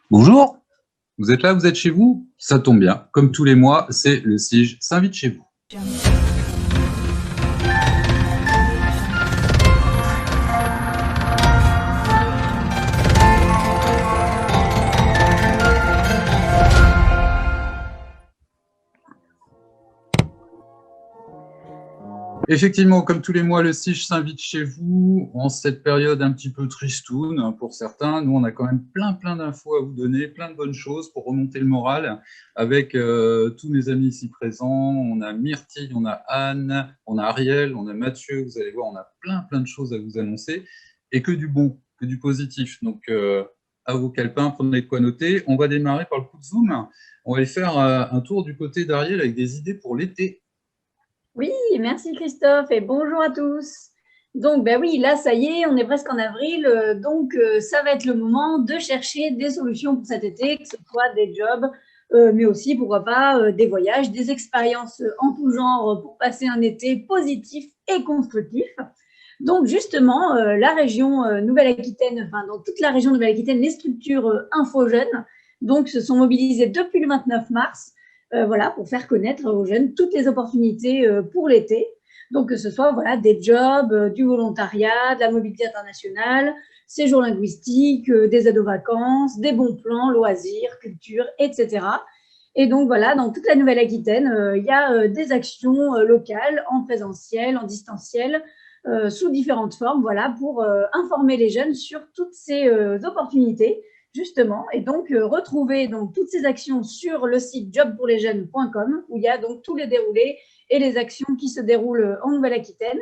Bonjour, vous êtes là, vous êtes chez vous? Ça tombe bien, comme tous les mois, c'est le CIJ s'invite chez vous. Effectivement, comme tous les mois, le CIJ s'invite chez vous en cette période un petit peu tristoune pour certains. Nous, on a quand même plein d'infos à vous donner, plein de bonnes choses pour remonter le moral avec tous mes amis ici présents. On a Myrtille, on a Anne, on a Ariel, on a Mathieu. Vous allez voir, on a plein de choses à vous annoncer et que du bon, que du positif. Donc, à vos calepins, prenez de quoi noter. On va démarrer par le coup de Zoom. On va aller faire un tour du côté d'Ariel avec des idées pour l'été. Oui, merci Christophe et bonjour à tous. Donc, ben oui, là, ça y est, on est presque en avril, donc ça va être le moment de chercher des solutions pour cet été, que ce soit des jobs, mais aussi, pourquoi pas, des voyages, des expériences en tout genre pour passer un été positif et constructif. Donc, justement, la région Nouvelle-Aquitaine, enfin, dans toute la région Nouvelle-Aquitaine, les structures Info Jeunes, donc, se sont mobilisées depuis le 29 mars voilà, pour faire connaître aux jeunes toutes les opportunités pour l'été. Donc, que ce soit voilà, des jobs, du volontariat, de la mobilité internationale, séjours linguistiques, des aides aux vacances, des bons plans, loisirs, culture, etc. Et donc, voilà, dans toute la Nouvelle-Aquitaine, il y a des actions locales, en présentiel, en distanciel, sous différentes formes, voilà, pour informer les jeunes sur toutes ces opportunités justement, et donc retrouver donc toutes ces actions sur le site jobpourlesjeunes.com où il y a donc tous les déroulés et les actions qui se déroulent en Nouvelle-Aquitaine.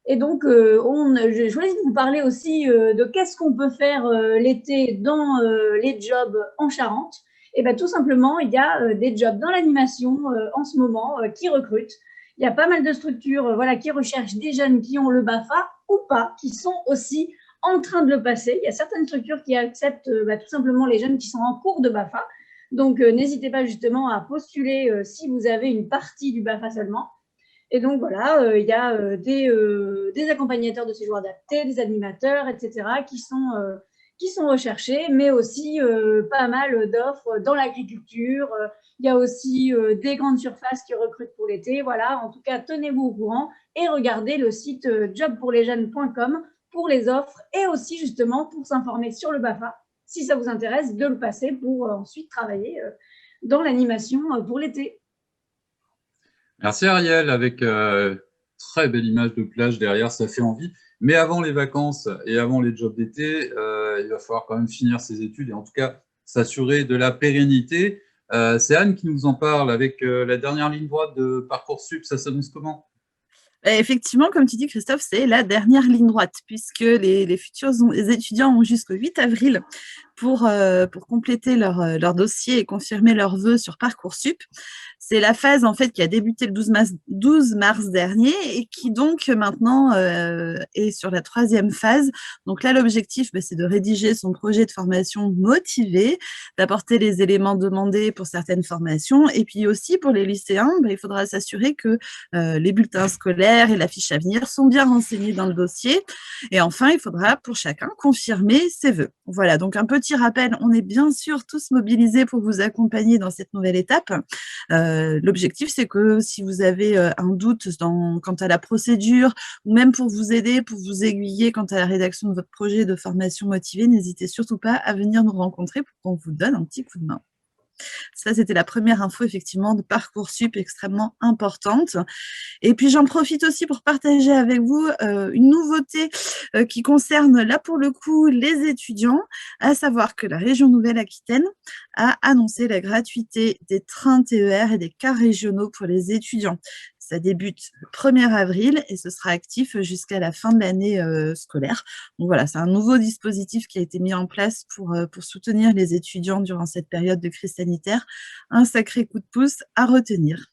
Et donc, j'ai choisi de vous parler aussi de qu'est-ce qu'on peut faire l'été dans les jobs en Charente. Et bien, tout simplement, il y a des jobs dans l'animation en ce moment qui recrutent. Il y a pas mal de structures voilà, qui recherchent des jeunes qui ont le BAFA ou pas, qui sont aussi en train de le passer. Il y a certaines structures qui acceptent tout simplement les jeunes qui sont en cours de BAFA. Donc, n'hésitez pas justement à postuler si vous avez une partie du BAFA seulement. Et donc, voilà, il y a des accompagnateurs de séjour adaptés, des animateurs, etc., qui sont recherchés, mais aussi pas mal d'offres dans l'agriculture. Il y a aussi des grandes surfaces qui recrutent pour l'été. Voilà, en tout cas, tenez-vous au courant et regardez le site jobpourlesjeunes.com pour les offres et aussi justement pour s'informer sur le BAFA, si ça vous intéresse de le passer pour ensuite travailler dans l'animation pour l'été. Merci Ariel, avec très belle image de plage derrière, ça fait envie. Mais avant les vacances et avant les jobs d'été, il va falloir quand même finir ses études et en tout cas s'assurer de la pérennité. C'est Anne qui nous en parle avec la dernière ligne droite de Parcoursup, ça s'annonce comment? Effectivement, comme tu dis, Christophe, c'est la dernière ligne droite, puisque les futurs les étudiants ont jusqu'au 8 avril pour compléter leur dossier et confirmer leurs vœux sur Parcoursup. C'est la phase en fait qui a débuté le 12 mars dernier et qui donc maintenant est sur la troisième phase. Donc là, l'objectif, c'est de rédiger son projet de formation motivé, d'apporter les éléments demandés pour certaines formations et puis aussi pour les lycéens, il faudra s'assurer que les bulletins scolaires et la fiche à venir sont bien renseignés dans le dossier. Et enfin, il faudra pour chacun confirmer ses vœux. Voilà, donc un petit rappel, on est bien sûr tous mobilisés pour vous accompagner dans cette nouvelle étape. L'objectif, c'est que si vous avez un doute quant à la procédure, ou même pour vous aider, pour vous aiguiller quant à la rédaction de votre projet de formation motivée, n'hésitez surtout pas à venir nous rencontrer pour qu'on vous donne un petit coup de main. Ça, c'était la première info, effectivement, de Parcoursup extrêmement importante. Et puis, j'en profite aussi pour partager avec vous une nouveauté qui concerne, là, pour le coup, les étudiants, à savoir que la région Nouvelle-Aquitaine a annoncé la gratuité des trains TER et des cars régionaux pour les étudiants. Ça débute le 1er avril et ce sera actif jusqu'à la fin de l'année scolaire. Donc voilà, c'est un nouveau dispositif qui a été mis en place pour soutenir les étudiants durant cette période de crise sanitaire. Un sacré coup de pouce à retenir.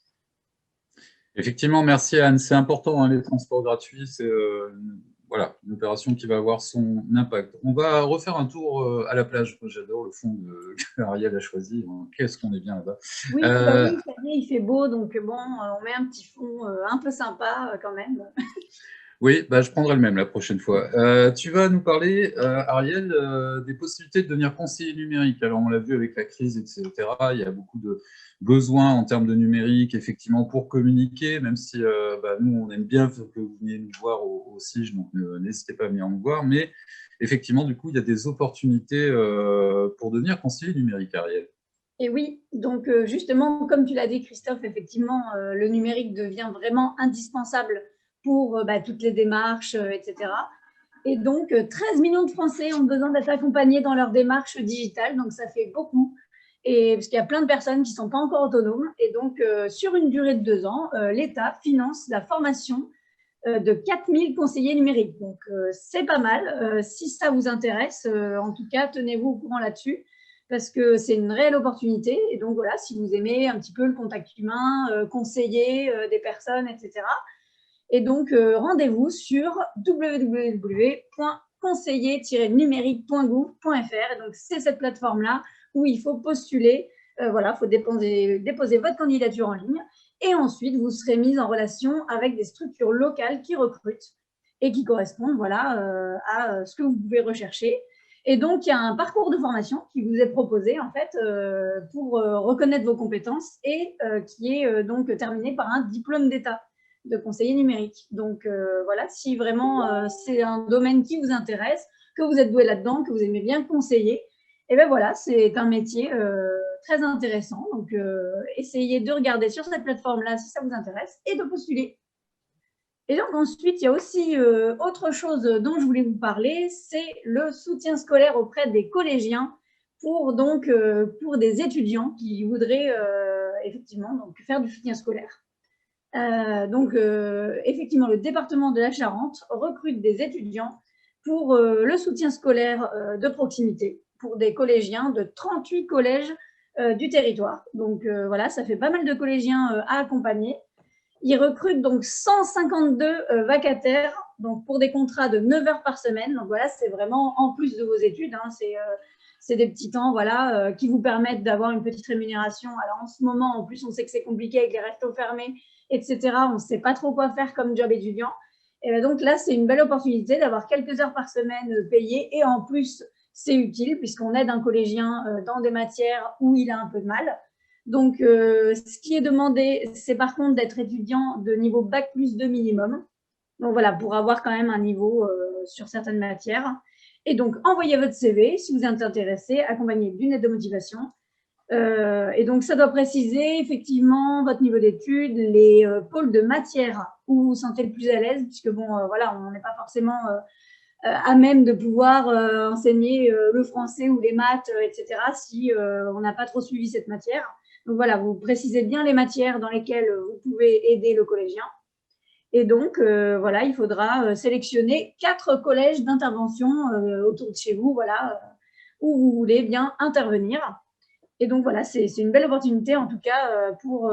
Effectivement, merci Anne. C'est important, hein, les transports gratuits, c'est voilà, une opération qui va avoir son impact. On va refaire un tour à la plage. J'adore le fond que Ariel a choisi. Qu'est-ce qu'on est bien là-bas. Oui, bah oui, ça y est, il fait beau, donc bon, on met un petit fond un peu sympa quand même. Oui, bah, je prendrai le même la prochaine fois. Tu vas nous parler, Ariel, des possibilités de devenir conseiller numérique. Alors, on l'a vu avec la crise, etc. Il y a beaucoup de besoins en termes de numérique, effectivement, pour communiquer, même si bah, nous, on aime bien que vous veniez nous voir au CIGE, donc n'hésitez pas à venir nous voir. Mais effectivement, du coup, il y a des opportunités pour devenir conseiller numérique, Ariel. Et oui, donc justement, comme tu l'as dit, Christophe, effectivement, le numérique devient vraiment indispensable pour bah, toutes les démarches, etc. Et donc, 13 millions de Français ont besoin d'être accompagnés dans leur démarche digitale, donc ça fait beaucoup. Et parce qu'il y a plein de personnes qui ne sont pas encore autonomes. Et donc, sur une durée de 2 ans, l'État finance la formation de 4000 conseillers numériques. Donc, c'est pas mal. Si ça vous intéresse, en tout cas, tenez-vous au courant là-dessus, parce que c'est une réelle opportunité. Et donc, voilà, si vous aimez un petit peu le contact humain, conseiller des personnes, etc. Et donc, rendez-vous sur www.conseiller-numérique.gouv.fr. Donc, c'est cette plateforme-là où il faut postuler. Voilà, il faut déposer votre candidature en ligne. Et ensuite, vous serez mis en relation avec des structures locales qui recrutent et qui correspondent voilà, à ce que vous pouvez rechercher. Et donc, il y a un parcours de formation qui vous est proposé en fait pour reconnaître vos compétences et qui est donc terminé par un diplôme d'État de conseiller numérique. Donc voilà, si vraiment c'est un domaine qui vous intéresse, que vous êtes doué là-dedans, que vous aimez bien conseiller, et bien voilà, c'est un métier très intéressant. Donc essayez de regarder sur cette plateforme-là si ça vous intéresse et de postuler. Et donc ensuite, il y a aussi autre chose dont je voulais vous parler, c'est le soutien scolaire auprès des collégiens pour des étudiants qui voudraient effectivement donc, faire du soutien scolaire. Effectivement, le département de la Charente recrute des étudiants pour le soutien scolaire de proximité pour des collégiens de 38 collèges du territoire. Donc voilà, ça fait pas mal de collégiens à accompagner. Ils recrutent donc 152 vacataires donc pour des contrats de 9 heures par semaine. Donc voilà, c'est vraiment en plus de vos études. Hein, c'est des petits temps voilà, qui vous permettent d'avoir une petite rémunération. Alors en ce moment, en plus, on sait que c'est compliqué avec les restos fermés, etc. On ne sait pas trop quoi faire comme job étudiant. Et bien donc là, c'est une belle opportunité d'avoir quelques heures par semaine payées. Et en plus, c'est utile puisqu'on aide un collégien dans des matières où il a un peu de mal. Donc, ce qui est demandé, c'est par contre d'être étudiant de niveau Bac+2 minimum. Donc voilà, pour avoir quand même un niveau sur certaines matières. Et donc, envoyez votre CV si vous êtes intéressé, accompagné d'une lettre de motivation. Et donc, ça doit préciser effectivement votre niveau d'études, les pôles de matière où vous vous sentez le plus à l'aise, puisque bon, voilà, on n'est pas forcément à même de pouvoir enseigner le français ou les maths, etc., si on n'a pas trop suivi cette matière. Donc voilà, vous précisez bien les matières dans lesquelles vous pouvez aider le collégien. Et donc, voilà, il faudra sélectionner 4 collèges d'intervention autour de chez vous, voilà, où vous voulez bien intervenir. Et donc, voilà, c'est une belle opportunité, en tout cas, pour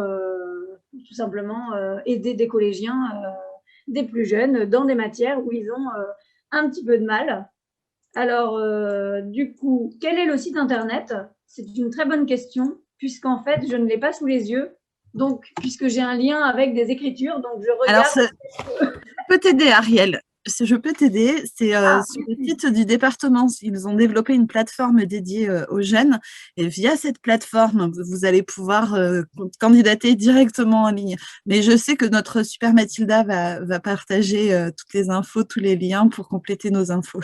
tout simplement aider des collégiens, des plus jeunes, dans des matières où ils ont un petit peu de mal. Alors, du coup, quel est le site internet? C'est une très bonne question, puisqu'en fait, je ne l'ai pas sous les yeux. Donc, puisque j'ai un lien avec des écritures, donc je regarde. Alors, je peux t'aider, Ariel. Je peux t'aider. C'est sur le site du département. Ils ont développé une plateforme dédiée aux jeunes. Et via cette plateforme, vous allez pouvoir candidater directement en ligne. Mais je sais que notre super Mathilda va partager toutes les infos, tous les liens pour compléter nos infos.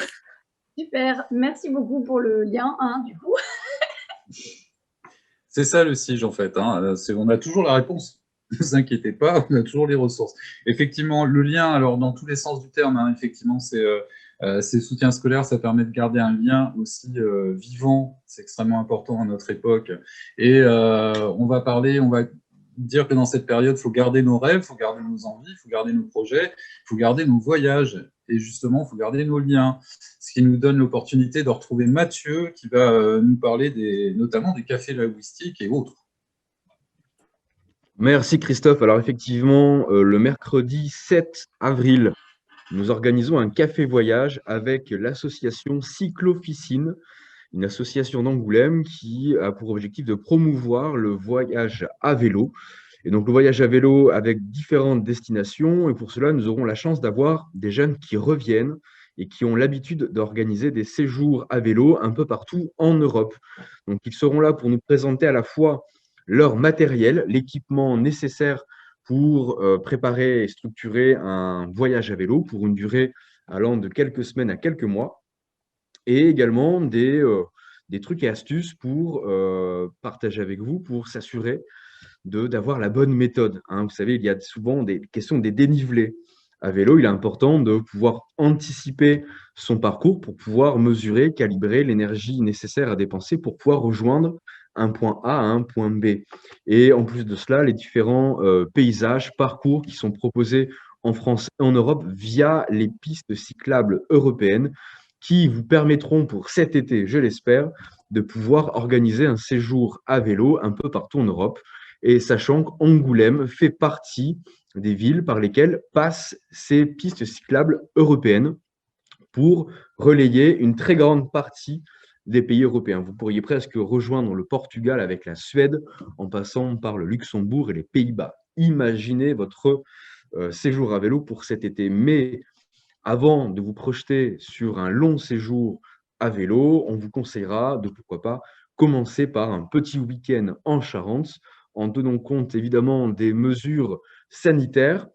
Super. Merci beaucoup pour le lien, hein, du coup. C'est ça le CIGE en fait, hein. On a toujours la réponse, ne vous inquiétez pas, on a toujours les ressources. Effectivement, le lien, alors dans tous les sens du terme, hein, effectivement, c'est soutien scolaire, ça permet de garder un lien aussi vivant, c'est extrêmement important à notre époque. Et on va dire que dans cette période, il faut garder nos rêves, il faut garder nos envies, il faut garder nos projets, il faut garder nos voyages. Et justement, il faut garder nos liens, ce qui nous donne l'opportunité de retrouver Mathieu qui va nous parler notamment des cafés linguistiques et autres. Merci Christophe. Alors effectivement, le mercredi 7 avril, nous organisons un café voyage avec l'association Cyclofficine, une association d'Angoulême qui a pour objectif de promouvoir le voyage à vélo. Et donc, le voyage à vélo avec différentes destinations. Et pour cela, nous aurons la chance d'avoir des jeunes qui reviennent et qui ont l'habitude d'organiser des séjours à vélo un peu partout en Europe. Donc, ils seront là pour nous présenter à la fois leur matériel, l'équipement nécessaire pour préparer et structurer un voyage à vélo pour une durée allant de quelques semaines à quelques mois, et également des trucs et astuces pour partager avec vous, pour s'assurer d'avoir la bonne méthode, hein. Vous savez, il y a souvent des questions des dénivelés. À vélo, il est important de pouvoir anticiper son parcours pour pouvoir mesurer, calibrer l'énergie nécessaire à dépenser pour pouvoir rejoindre un point A à un point B. Et en plus de cela, les différents paysages, parcours qui sont proposés en France et en Europe via les pistes cyclables européennes qui vous permettront pour cet été, je l'espère, de pouvoir organiser un séjour à vélo un peu partout en Europe. Et sachant qu'Angoulême fait partie des villes par lesquelles passent ces pistes cyclables européennes pour relayer une très grande partie des pays européens. Vous pourriez presque rejoindre le Portugal avec la Suède en passant par le Luxembourg et les Pays-Bas. Imaginez votre séjour à vélo pour cet été. Mais avant de vous projeter sur un long séjour à vélo, on vous conseillera de, pourquoi pas, commencer par un petit week-end en Charente, en tenant compte évidemment des mesures sanitaires,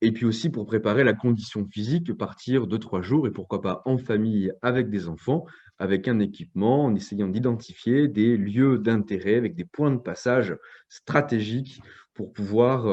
et puis aussi pour préparer la condition physique, partir 2-3 jours, et pourquoi pas en famille avec des enfants, avec un équipement, en essayant d'identifier des lieux d'intérêt avec des points de passage stratégiques pour pouvoir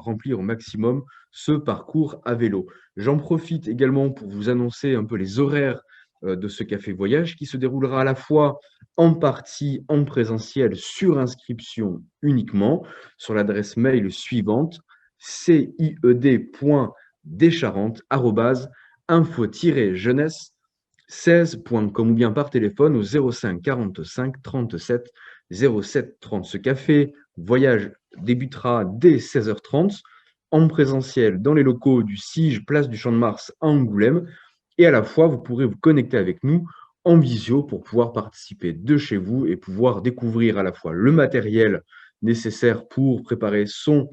remplir au maximum ce parcours à vélo. J'en profite également pour vous annoncer un peu les horaires de ce café voyage qui se déroulera à la fois en partie en présentiel sur inscription uniquement sur l'adresse mail suivante cied.charente@info-jeunesse16.com ou bien par téléphone au 05 45 37 07 30. Ce café voyage débutera dès 16h30 en présentiel dans les locaux du SIGE, place du Champ de Mars à Angoulême, et à la fois vous pourrez vous connecter avec nous en visio pour pouvoir participer de chez vous et pouvoir découvrir à la fois le matériel nécessaire pour préparer son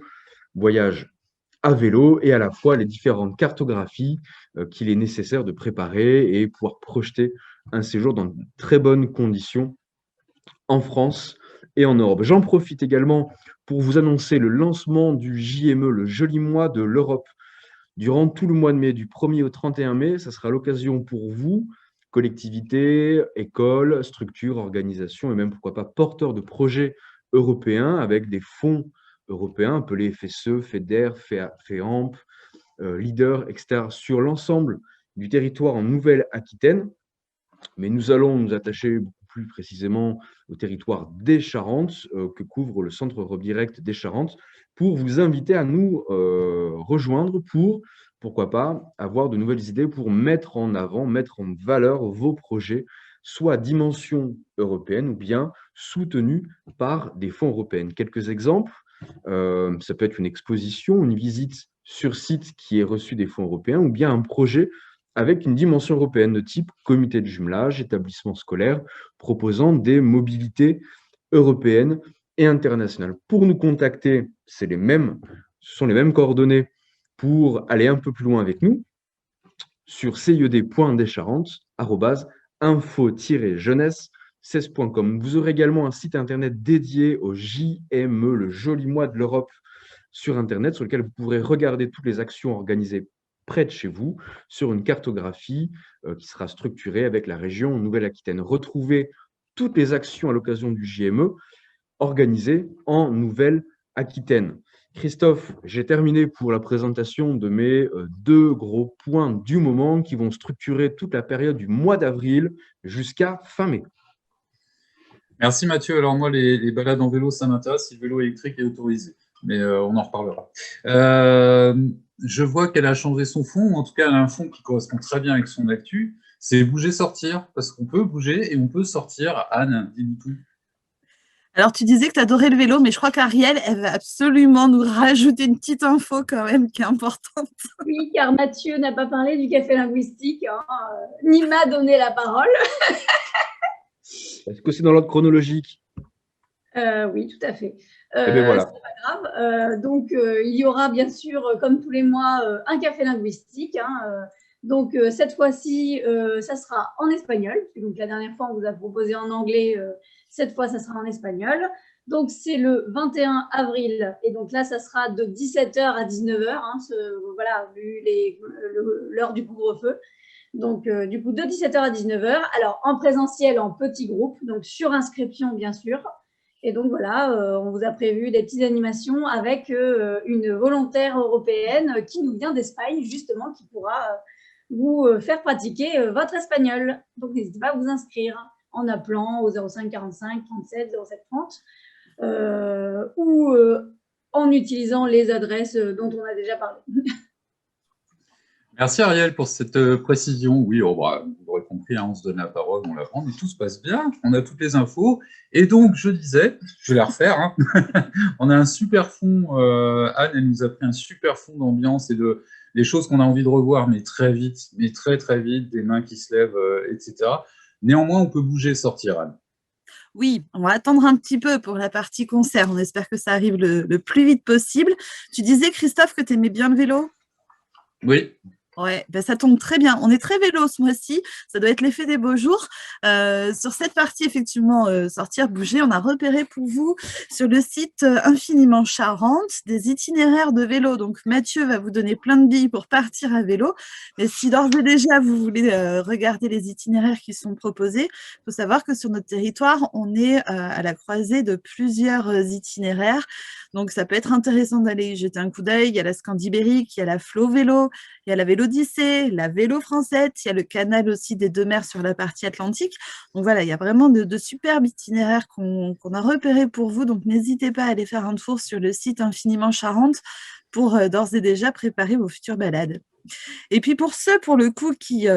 voyage à vélo et à la fois les différentes cartographies qu'il est nécessaire de préparer et pouvoir projeter un séjour dans de très bonnes conditions en France et en Europe. J'en profite également pour vous annoncer le lancement du JME, le Joli Mois de l'Europe. Durant tout le mois de mai, du 1er au 31 mai, ça sera l'occasion pour vous, collectivités, écoles, structures, organisations et même, pourquoi pas, porteurs de projets européens avec des fonds européens appelés FSE, FEDER, FEAMP, LEADER, etc., sur l'ensemble du territoire en Nouvelle-Aquitaine. Mais nous allons nous attacher beaucoup plus précisément au territoire des Charentes, que couvre le Centre Europe Direct des Charentes, pour vous inviter à nous rejoindre pour, pourquoi pas, avoir de nouvelles idées pour mettre en avant, mettre en valeur vos projets, soit à dimension européenne ou bien soutenus par des fonds européens. Quelques exemples, ça peut être une exposition, une visite sur site qui est reçue des fonds européens ou bien un projet avec une dimension européenne de type comité de jumelage, établissement scolaire, proposant des mobilités européennes et internationales. Pour nous contacter, ce sont les mêmes coordonnées pour aller un peu plus loin avec nous sur cied.descharentes@info-jeunesse16.com. Vous aurez également un site internet dédié au JME, le Joli Mois de l'Europe, sur internet, sur lequel vous pourrez regarder toutes les actions organisées près de chez vous, sur une cartographie qui sera structurée avec la région Nouvelle-Aquitaine. Retrouvez toutes les actions à l'occasion du JME organisées en Nouvelle-Aquitaine. Christophe, j'ai terminé pour la présentation de mes deux gros points du moment qui vont structurer toute la période du mois d'avril jusqu'à fin mai. Merci Mathieu. Alors moi, les balades en vélo, ça m'intéresse si le vélo électrique est autorisé. Mais on en reparlera. Je vois qu'elle a changé son fond, ou en tout cas elle a un fond qui correspond très bien avec son actu. C'est bouger, sortir, parce qu'on peut bouger et on peut sortir. Anne, dis-nous tout. Alors, tu disais que tu adorais le vélo, mais je crois qu'Ariel, elle va absolument nous rajouter une petite info quand même qui est importante. Oui, car Mathieu n'a pas parlé du café linguistique, hein, ni m'a donné la parole. Est-ce que c'est dans l'ordre chronologique? Oui, tout à fait. Et bien voilà. C'est pas grave. Il y aura bien sûr, comme tous les mois, un café linguistique. Cette fois-ci, ça sera en espagnol. Donc, la dernière fois, on vous a proposé en anglais. Cette fois, ça sera en espagnol. Donc, c'est le 21 avril. Et donc là, ça sera de 17h à 19h. Voilà, vu l'heure du couvre-feu. Donc, du coup, de 17h à 19h. Alors, en présentiel, en petits groupes. Donc, sur inscription, bien sûr. Et donc, voilà, on vous a prévu des petites animations avec une volontaire européenne qui nous vient d'Espagne, justement, qui pourra vous faire pratiquer votre espagnol. Donc, n'hésitez pas à vous inscrire en appelant au 05 45 37 07 30 ou en utilisant les adresses dont on a déjà parlé. Merci Ariel pour cette précision. Oui, vous l'aurez compris, on se donne la parole, on la prend, mais tout se passe bien, on a toutes les infos. Et donc, je disais, je vais la refaire, on a un super fond, Anne, elle nous a pris un super fond d'ambiance et des choses qu'on a envie de revoir, mais très vite, mais très très vite, des mains qui se lèvent, etc. Néanmoins, on peut bouger, sortir, Anne. Oui, on va attendre un petit peu pour la partie concert. On espère que ça arrive le plus vite possible. Tu disais, Christophe, que tu aimais bien le vélo? Oui. Ouais, ben ça tombe très bien. On est très vélo ce mois-ci. Ça doit être l'effet des beaux jours. Sur cette partie, effectivement, sortir, bouger, on a repéré pour vous sur le site Infiniment Charente des itinéraires de vélo. Donc, Mathieu va vous donner plein de billes pour partir à vélo. Mais si d'ores et déjà, vous voulez regarder les itinéraires qui sont proposés, il faut savoir que sur notre territoire, on est à la croisée de plusieurs itinéraires. Donc, ça peut être intéressant d'aller y jeter un coup d'œil. Il y a la Scandibérique, il y a la Flo Vélo, il y a la Vélodyssée, la Vélo Française, il y a le canal aussi des deux mers sur la partie atlantique. Donc voilà, il y a vraiment de superbes itinéraires qu'on a repérés pour vous. Donc n'hésitez pas à aller faire un tour sur le site Infiniment Charente pour d'ores et déjà préparer vos futures balades. Et puis pour ceux, pour le coup, qui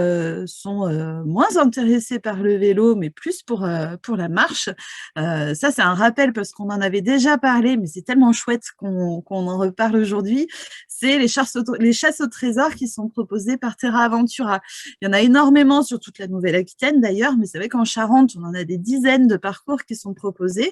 sont moins intéressés par le vélo, mais plus pour la marche, ça c'est un rappel parce qu'on en avait déjà parlé, mais c'est tellement chouette qu'on en reparle aujourd'hui. C'est les chasses au trésor qui sont proposées par Terra Aventura. Il y en a énormément sur toute la Nouvelle-Aquitaine d'ailleurs, mais c'est vrai qu'en Charente, on en a des dizaines de parcours qui sont proposés.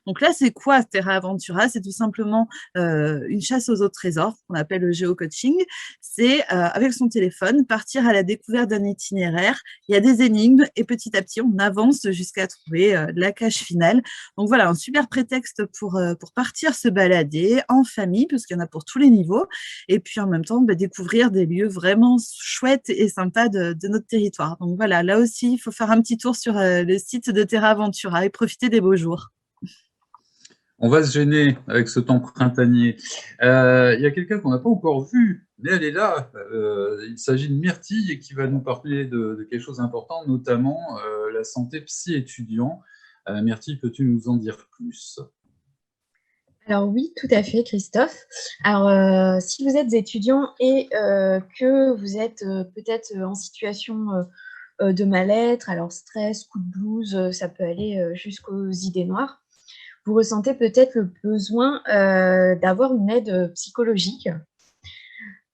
Donc là, c'est quoi Terra Aventura? C'est tout simplement une chasse aux trésors qu'on appelle le géocoaching. C'est avec son téléphone, partir à la découverte d'un itinéraire. Il y a des énigmes et petit à petit, on avance jusqu'à trouver la cache finale. Donc voilà, un super prétexte pour partir se balader en famille, parce qu'il y en a pour tous les niveaux. Et puis en même temps, découvrir des lieux vraiment chouettes et sympas de notre territoire. Donc voilà, là aussi, il faut faire un petit tour sur le site de Terra Aventura et profiter des beaux jours. On va se gêner avec ce temps printanier. Il y a quelqu'un qu'on n'a pas encore vu, mais elle est là. Il s'agit de Myrtille et qui va nous parler de quelque chose d'important, notamment la santé psy-étudiant. Myrtille, peux-tu nous en dire plus? Alors oui, tout à fait, Christophe. Alors, si vous êtes étudiant et que vous êtes peut-être en situation de mal-être, alors stress, coup de blues, ça peut aller jusqu'aux idées noires, vous ressentez peut-être le besoin d'avoir une aide psychologique.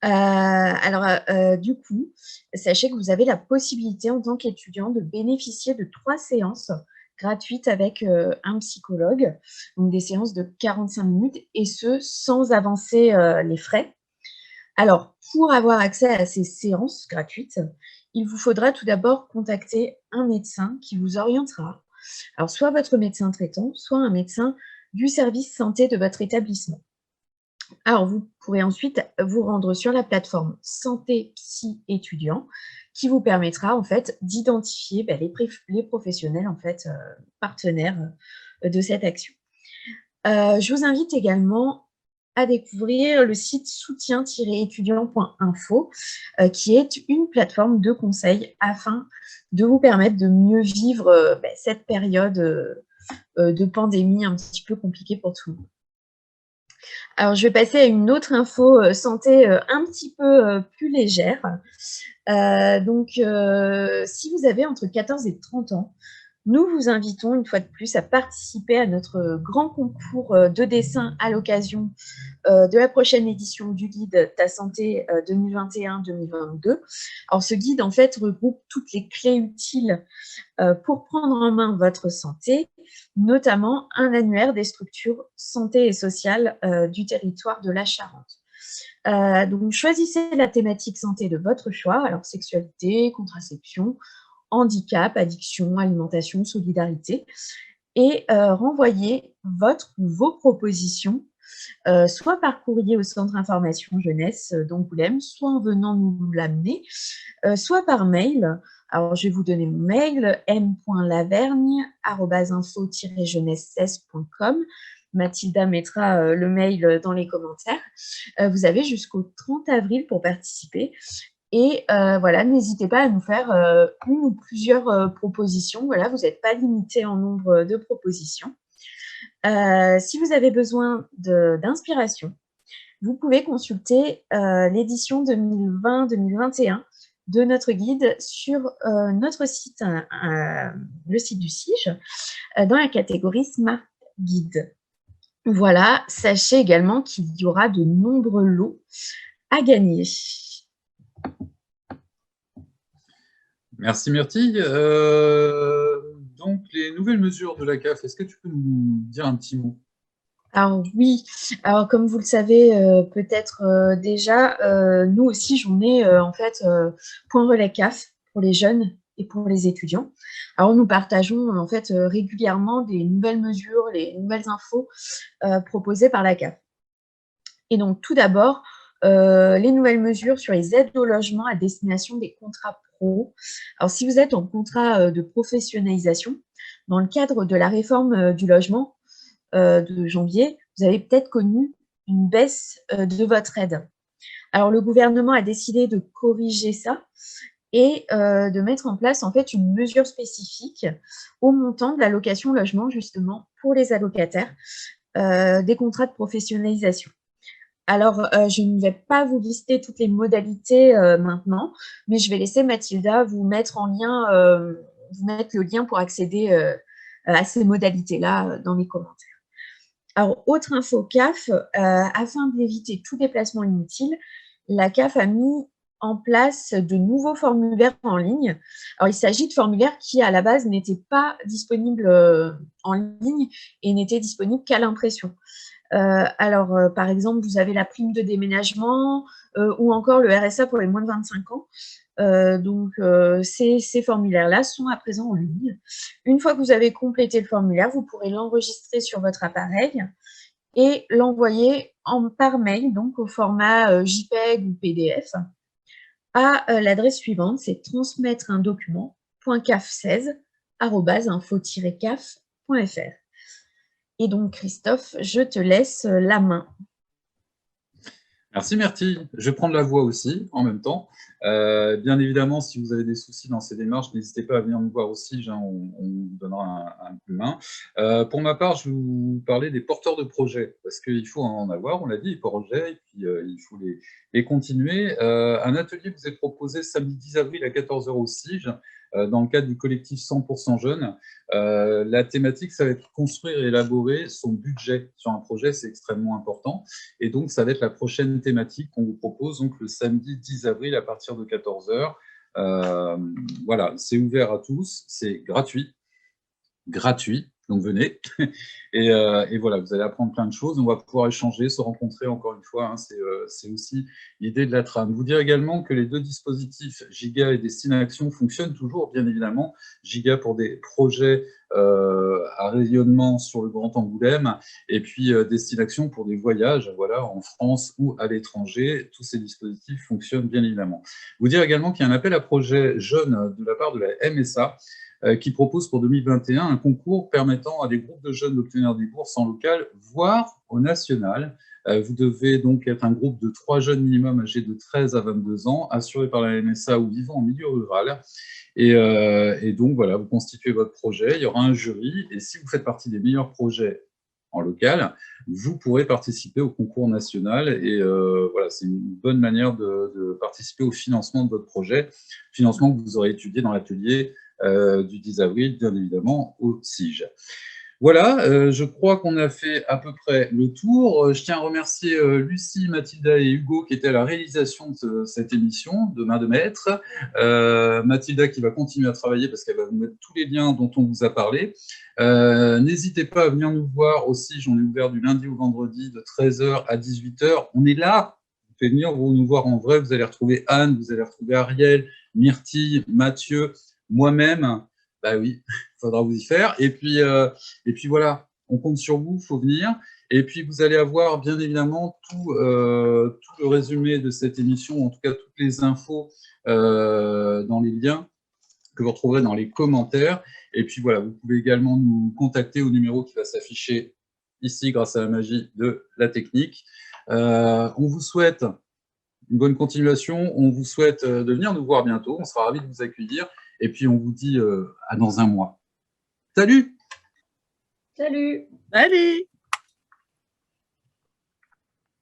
Du coup, sachez que vous avez la possibilité en tant qu'étudiant de bénéficier de 3 séances gratuites avec un psychologue, donc des séances de 45 minutes, et ce, sans avancer les frais. Alors, pour avoir accès à ces séances gratuites, il vous faudra tout d'abord contacter un médecin qui vous orientera. Alors, soit votre médecin traitant, soit un médecin du service santé de votre établissement. Alors, vous pourrez ensuite vous rendre sur la plateforme Santé Psy Étudiant qui vous permettra en fait d'identifier les professionnels en fait partenaires de cette action. Je vous invite également à découvrir le site soutien-étudiant.info qui est une plateforme de conseil afin de vous permettre de mieux vivre cette période de pandémie un petit peu compliquée pour tout le monde. Alors, je vais passer à une autre info santé un petit peu plus légère. Si vous avez entre 14 et 30 ans, Nous vous invitons une fois de plus à participer à notre grand concours de dessin à l'occasion de la prochaine édition du guide Ta Santé 2021-2022. Alors, ce guide, en fait, regroupe toutes les clés utiles pour prendre en main votre santé, notamment un annuaire des structures santé et sociales du territoire de la Charente. Donc, choisissez la thématique santé de votre choix, alors sexualité, contraception, handicap, addiction, alimentation, solidarité, et renvoyez votre ou vos propositions soit par courrier au Centre Information Jeunesse d'Angoulême, soit en venant nous l'amener, soit par mail. Alors, je vais vous donner mon mail, m.lavergne@info-jeunesse16.com. Mathilda mettra le mail dans les commentaires. Vous avez jusqu'au 30 avril pour participer. Et voilà, n'hésitez pas à nous faire une ou plusieurs propositions. Voilà, vous n'êtes pas limité en nombre de propositions. Si vous avez besoin d'inspiration, vous pouvez consulter l'édition 2020-2021 de notre guide sur notre site, le site du CIGE, dans la catégorie Smart Guide. Voilà, sachez également qu'il y aura de nombreux lots à gagner. Merci Myrtille. Donc, les nouvelles mesures de la CAF, est-ce que tu peux nous dire un petit mot? Alors oui, alors comme vous le savez peut-être déjà, nous aussi j'en ai en fait point relais CAF pour les jeunes et pour les étudiants. Alors nous partageons en fait régulièrement des nouvelles mesures, les nouvelles infos proposées par la CAF. Et donc tout d'abord, les nouvelles mesures sur les aides au logement à destination des contrats pro. Alors si vous êtes en contrat de professionnalisation, dans le cadre de la réforme du logement, de janvier, vous avez peut-être connu une baisse de votre aide. Alors, le gouvernement a décidé de corriger ça et de mettre en place en fait une mesure spécifique au montant de l'allocation logement justement pour les allocataires des contrats de professionnalisation. Alors, je ne vais pas vous lister toutes les modalités maintenant, mais je vais laisser Mathilda vous mettre en lien, vous mettre le lien pour accéder à ces modalités-là dans les commentaires. Alors, autre info CAF, afin d'éviter tout déplacement inutile, la CAF a mis en place de nouveaux formulaires en ligne. Alors, il s'agit de formulaires qui, à la base, n'étaient pas disponibles en ligne et n'étaient disponibles qu'à l'impression. Par exemple, vous avez la prime de déménagement ou encore le RSA pour les moins de 25 ans. Ces formulaires-là sont à présent en ligne. Une fois que vous avez complété le formulaire, vous pourrez l'enregistrer sur votre appareil et l'envoyer par mail, donc au format JPEG ou PDF, à l'adresse suivante, c'est transmettre un document.caf16@info-caf.fr. Et donc, Christophe, je te laisse la main. Merci Myrtille. Je vais prendre la voix aussi en même temps. Bien évidemment, si vous avez des soucis dans ces démarches, n'hésitez pas à venir nous voir aussi, on vous donnera un coup de main. Pour ma part, je vais vous parler des porteurs de projets, parce qu'il faut en avoir, on l'a dit, les projets, et puis il faut les continuer. Un atelier vous est proposé samedi 10 avril à 14h au CIGE, dans le cadre du collectif 100% Jeunes. La thématique, ça va être construire et élaborer son budget sur un projet, c'est extrêmement important. Et donc, ça va être la prochaine thématique qu'on vous propose, donc le samedi 10 avril à partir de 14h. Voilà, c'est ouvert à tous, c'est gratuit, donc venez. Et voilà, vous allez apprendre plein de choses, on va pouvoir échanger, se rencontrer encore une fois, hein, c'est aussi l'idée de la trame. Vous dire également que les deux dispositifs, Giga et Destination, fonctionnent toujours, bien évidemment. Giga pour des projets à rayonnement sur le Grand Angoulême, et puis Destination pour des voyages, voilà, en France ou à l'étranger. Tous ces dispositifs fonctionnent bien évidemment. Vous dire également qu'il y a un appel à projet jeune de la part de la MSA, qui propose pour 2021 un concours permettant à des groupes de jeunes d'obtenir des bourses en local, voire au national. Vous devez donc être un groupe de 3 jeunes minimum âgés de 13 à 22 ans, assurés par la MSA ou vivant en milieu rural. Et donc, voilà, vous constituez votre projet, il y aura un jury, et si vous faites partie des meilleurs projets en local, vous pourrez participer au concours national. Et voilà, c'est une bonne manière de participer au financement de votre projet, financement que vous aurez étudié dans l'atelier du 10 avril, bien évidemment, au CIGE. Voilà, je crois qu'on a fait à peu près le tour. Je tiens à remercier Lucie, Mathilda et Hugo qui étaient à la réalisation de cette émission de Main de Maître. Mathilda qui va continuer à travailler parce qu'elle va vous mettre tous les liens dont on vous a parlé. N'hésitez pas à venir nous voir aussi, j'en ai ouvert du lundi au vendredi de 13h à 18h. On est là, vous pouvez venir nous voir en vrai, vous allez retrouver Anne, vous allez retrouver Ariel, Myrtille, Mathieu, moi-même. Bah oui, il faudra vous y faire. Et puis voilà, on compte sur vous, il faut venir. Et puis vous allez avoir bien évidemment tout le résumé de cette émission, en tout cas toutes les infos dans les liens que vous retrouverez dans les commentaires. Et puis voilà, vous pouvez également nous contacter au numéro qui va s'afficher ici grâce à la magie de la technique. On vous souhaite une bonne continuation, on vous souhaite de venir nous voir bientôt, on sera ravis de vous accueillir. Et puis, on vous dit à dans un mois. Salut! Salut! Allez!